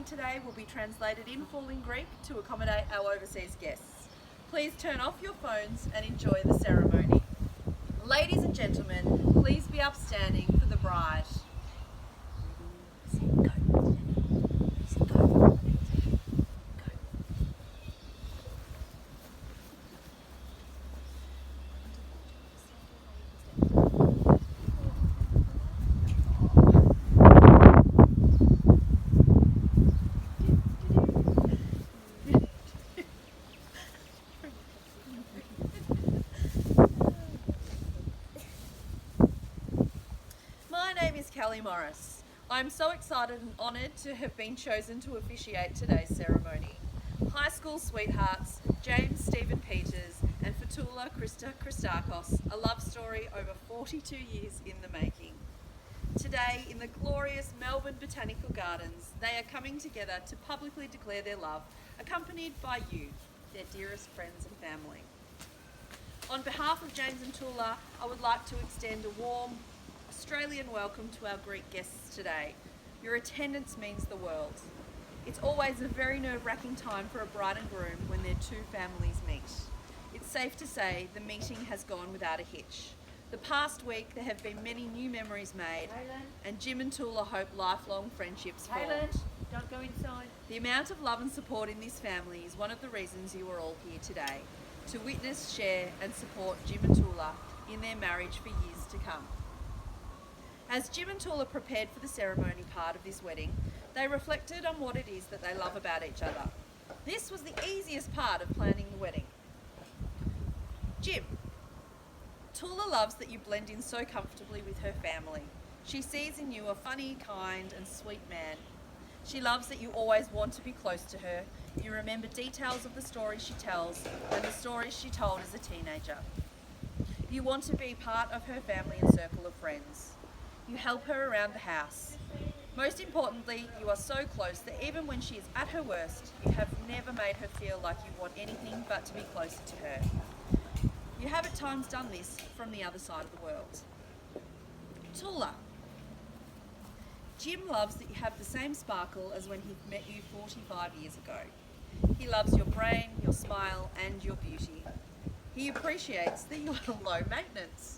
ceremony today will be translated in full in Greek to accommodate our overseas guests. Please turn off your phones and enjoy the ceremony. Ladies and gentlemen, please be upstanding for the bride. My name is Kelly Morris. I'm so excited and honoured to have been chosen to officiate today's ceremony. High school sweethearts, James Stephen Peters and Toula Krista Christakos, a love story over 42 years in the making. Today, in the glorious Melbourne Botanical Gardens, they are coming together to publicly declare their love, accompanied by you, their dearest friends and family. On behalf of James and Toula, I would like to extend a warm Australian welcome to our Greek guests today. Your attendance means the world. It's always a very nerve-wracking time for a bride and groom when their two families meet. It's safe to say the meeting has gone without a hitch. The past week there have been many new memories made, and Jim and Toula hope lifelong friendships formed. Don't go inside. The amount of love and support in this family is one of the reasons you are all here today, to witness, share and support Jim and Toula in their marriage for years to come. As Jim and Toula prepared for the ceremony part of this wedding, they reflected on what it is that they love about each other. This was the easiest part of planning the wedding. Jim, Toula loves that you blend in so comfortably with her family. She sees in you a funny, kind and sweet man. She loves that you always want to be close to her. You remember details of the stories she tells and the stories she told as a teenager. You want to be part of her family and circle of friends. You help her around the house. Most importantly, you are so close that even when she is at her worst, you have never made her feel like you want anything but to be closer to her. You have at times done this from the other side of the world. Toula. Jim loves that you have the same sparkle as when he met you 45 years ago. He loves your brain, your smile and your beauty. He appreciates that you are low maintenance.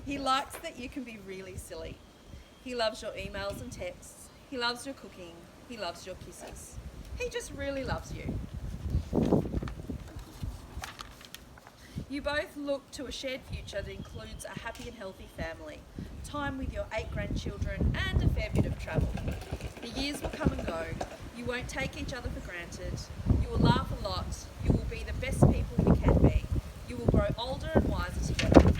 He likes that you can be really silly. He loves your emails and texts. He loves your cooking. He loves your kisses. He just really loves you. You both look to a shared future that includes a happy and healthy family, time with your 8 grandchildren and a fair bit of travel. The years will come and go. You won't take each other for granted. You will laugh a lot. You will be the best people you can be. You will grow older and wiser together.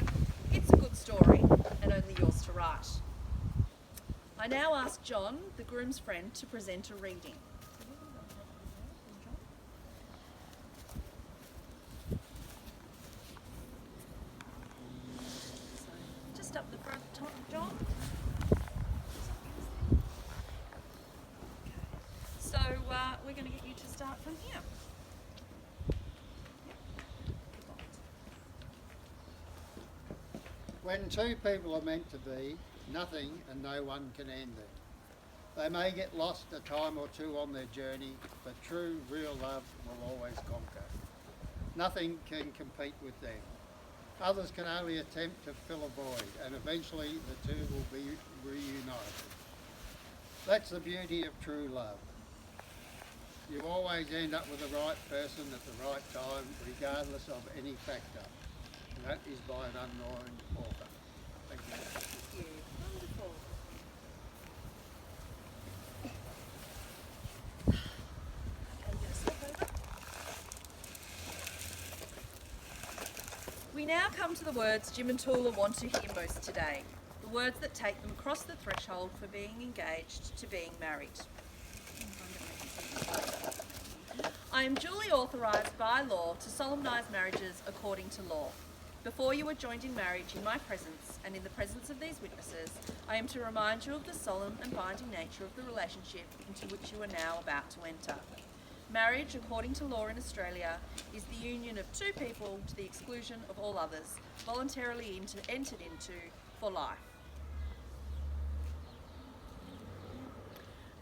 It's a good story and only yours to write. I now ask John, the groom's friend, to present a reading. Just up the front, John. So we're going to get you to start from here. When two people are meant to be, nothing and no one can end them. They may get lost a time or two on their journey, but true, real love will always conquer. Nothing can compete with them. Others can only attempt to fill a void, and eventually the two will be reunited. That's the beauty of true love. You always end up with the right person at the right time, regardless of any factor. And that is by an unknown author. Thank you. Thank you. Wonderful. Okay, you step over. We now come to the words Jim and Toula want to hear most today. The words that take them across the threshold for being engaged to being married. I am duly authorised by law to solemnise marriages according to law. Before you are joined in marriage in my presence and in the presence of these witnesses, I am to remind you of the solemn and binding nature of the relationship into which you are now about to enter. Marriage, according to law in Australia, is the union of two people to the exclusion of all others, voluntarily entered into for life.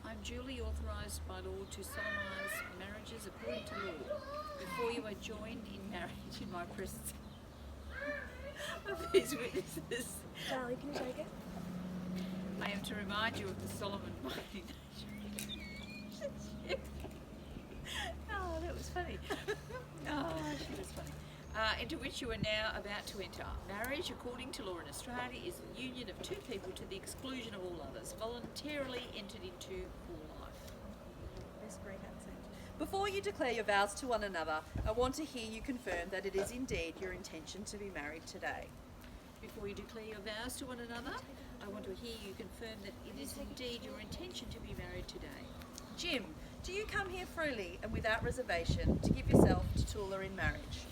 I'm duly authorised by law to solemnise marriages according to law before you are joined in marriage in my presence of these witnesses. Charlie, can you take it? I am to remind you of the solemn and binding nature. Oh, that was funny. Oh, she was funny. Into which you are now about to enter. Marriage, according to law in Australia, is the union of two people to the exclusion of all others, voluntarily entered into for life. Best great accent. Before you declare your vows to one another, I want to hear you confirm that it is indeed your intention to be married today. Before you declare your vows to one another, I want to hear you confirm that it is indeed your intention to be married today. Jim, do you come here freely and without reservation to give yourself to Toula in marriage?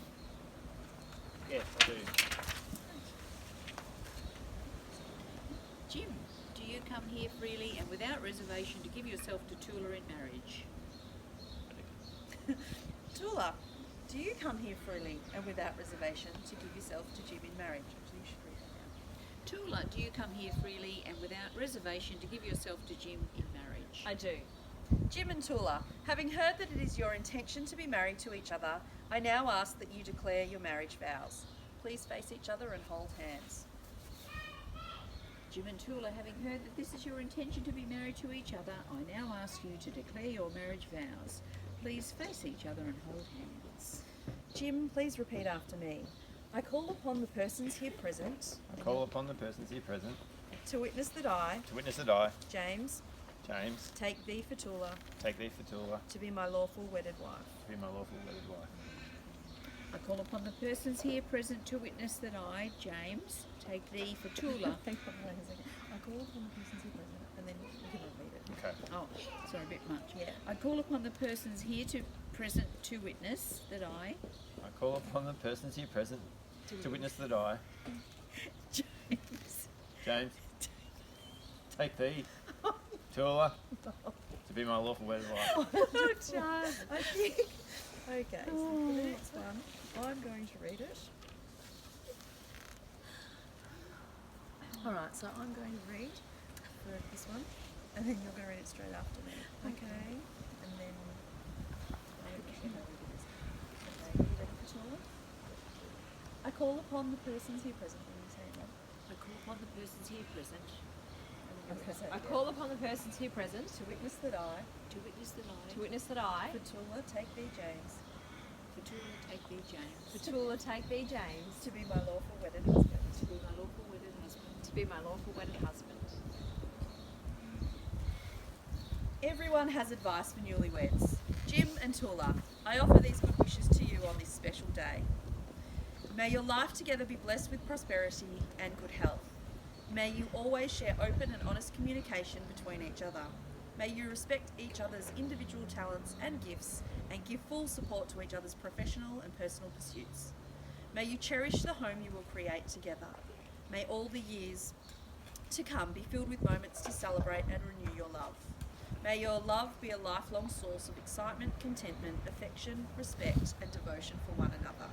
Yes, I do. Jim, do you come here freely and without reservation to give yourself to Toula in marriage? Toula, do you come here freely and without reservation to give yourself to Jim in marriage? Actually, you should read that now. Toula, do you come here freely and without reservation to give yourself to Jim in marriage? I do. Jim and Toula, having heard that it is your intention to be married to each other, I now ask that you declare your marriage vows. Please face each other and hold hands. Jim and Toula, having heard that this is your intention to be married to each other, I now ask you to declare your marriage vows. Please face each other and hold hands. Jim, please repeat after me. I call upon the persons here present I call upon the persons here present to witness that I, to witness that I, James, James, take thee for Toula take thee for Toula to be my lawful wedded wife. to be my lawful wedded wife. I call upon the persons here present to witness that I, James, take thee for Toula. Hang on a second. I call upon the persons here present, and then you can repeat it. Okay. Oh, sorry, a bit much. Yeah. I call upon the persons here present to witness that I, I call upon the persons here present to witness that I, James, James, take thee, Toula, to be my lawful wedded wife. Oh, John. I think. Okay, so for the next one, I'm going to read it. Alright, so I'm going to read for this one, and then you're going to read it straight after me. Okay? And then Okay, you ready for Toula? I call upon the persons here present. When you say it, Rob. I call upon the persons here present And then you're gonna say it I again. call upon the persons here present To witness that I, to witness that I, to witness that I, for Toula, take thee James, for Toula take thee James, for Toula take thee James, to be my lawful wedded husband. to be my lawful wedded husband. to be my lawful wedded husband. Everyone has advice for newlyweds. Jim and Toula, I offer these good wishes to you on this special day. May your life together be blessed with prosperity and good health. May you always share open and honest communication between each other. May you respect each other's individual talents and gifts and give full support to each other's professional and personal pursuits. May you cherish the home you will create together. May all the years to come be filled with moments to celebrate and renew your love. May your love be a lifelong source of excitement, contentment, affection, respect, and devotion for one another.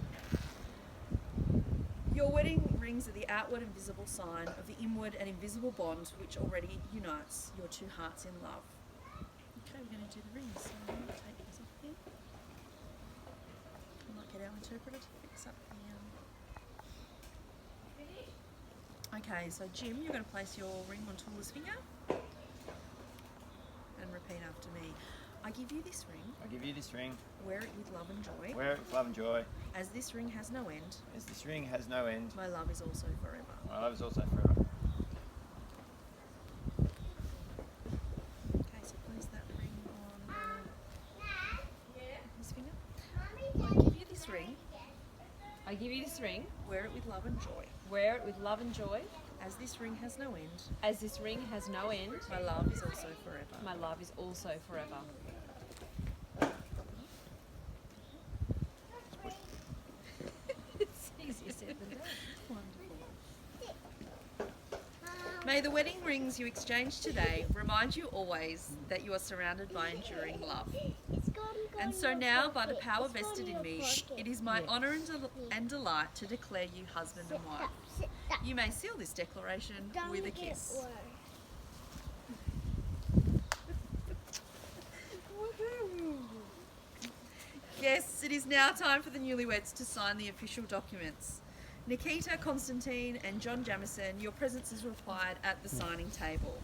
Your wedding rings are the outward and visible sign of the inward and invisible bond which already unites your two hearts in love. Okay, we're going to do the rings. So I'm going to take this off again. I might get our interpreter to fix up the. Okay, so Jim, you're going to place your ring on Toula's finger and repeat after me. I give you this ring, I give you this ring, wear it with love and joy. wear it with love and joy, As this ring has no end, as this ring has no end. my love is also forever. My love is also forever. Okay, so place that ring on this finger. I give you this ring, I give you this ring, wear it with love and joy. wear it with love and joy. As this ring has no end, As this ring has no end, my love is also forever. my love is also forever. It's easier said than done. Wonderful. May the wedding rings you exchange today remind you always that you are surrounded by enduring love. And so now, by the power vested in me, it is my honour and delight to declare you husband and wife. You may seal this declaration with a kiss. it is now time for the newlyweds to sign the official documents. Nikita, Constantine and John Jamison, your presence is required at the signing table.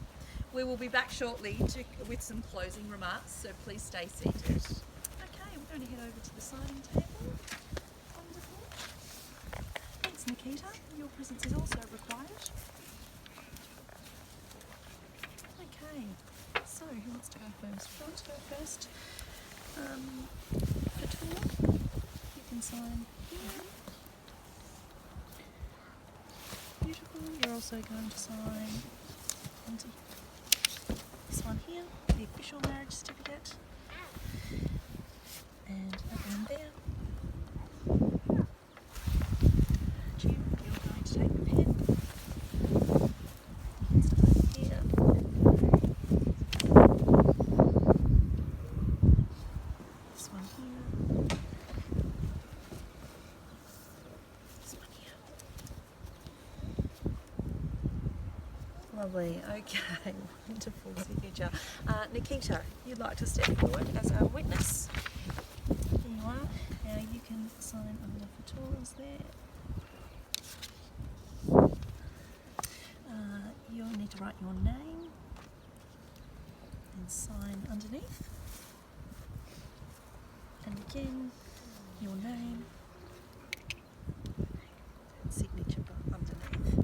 We will be back shortly with some closing remarks, so please stay seated. Okay, we're going to head over to the signing table. Wonderful. Thanks, Nikita. Your presence is also required. Okay, so who wants to go first? Who wants to go first? Toula, you can sign here. Beautiful. You're also going to sign onto this one here, the official marriage certificate. And that one there. Jim, you're going to take the pen. You can sign here. This one here. This one here. Lovely, okay, wonderful signature. Nikita, you'd like to step forward as our witness? Here you are. Now you can sign under for Toula's there. You'll need to write your name and sign underneath. And again, your name and signature underneath.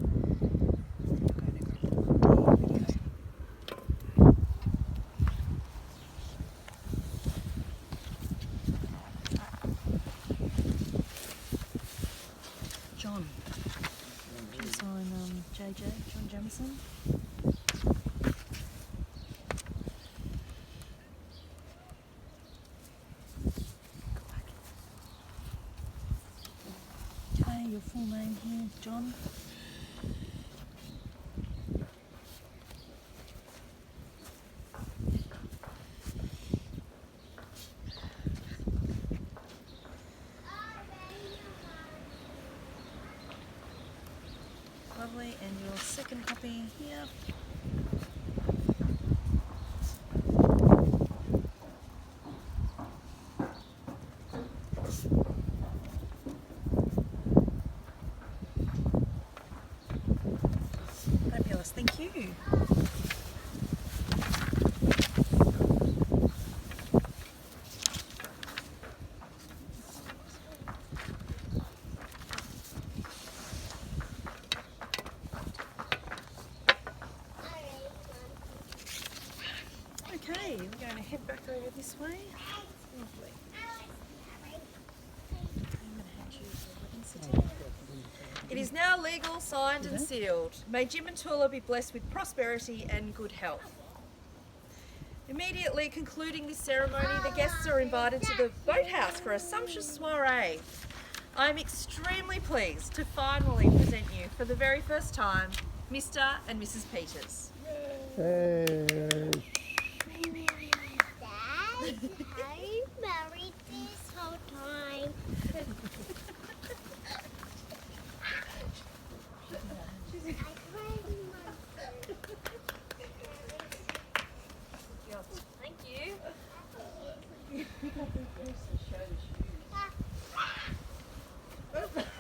John. You sign JJ, John Jamison. Okay, your full name here, John. Lovely, and your second copy here. Fabulous, thank you. Okay, we're going to head back over this way. Lovely. I'm going to hand you the wedding certificate. It is now legal, signed and sealed. May Jim and Toula be blessed with prosperity and good health. Immediately concluding this ceremony, the guests are invited to the boathouse for a sumptuous soiree. I am extremely pleased to finally present you for the very first time, Mr. and Mrs. Peters. Dad, I married this whole time. Thank you.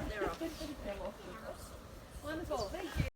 They're off. Wonderful, thank you.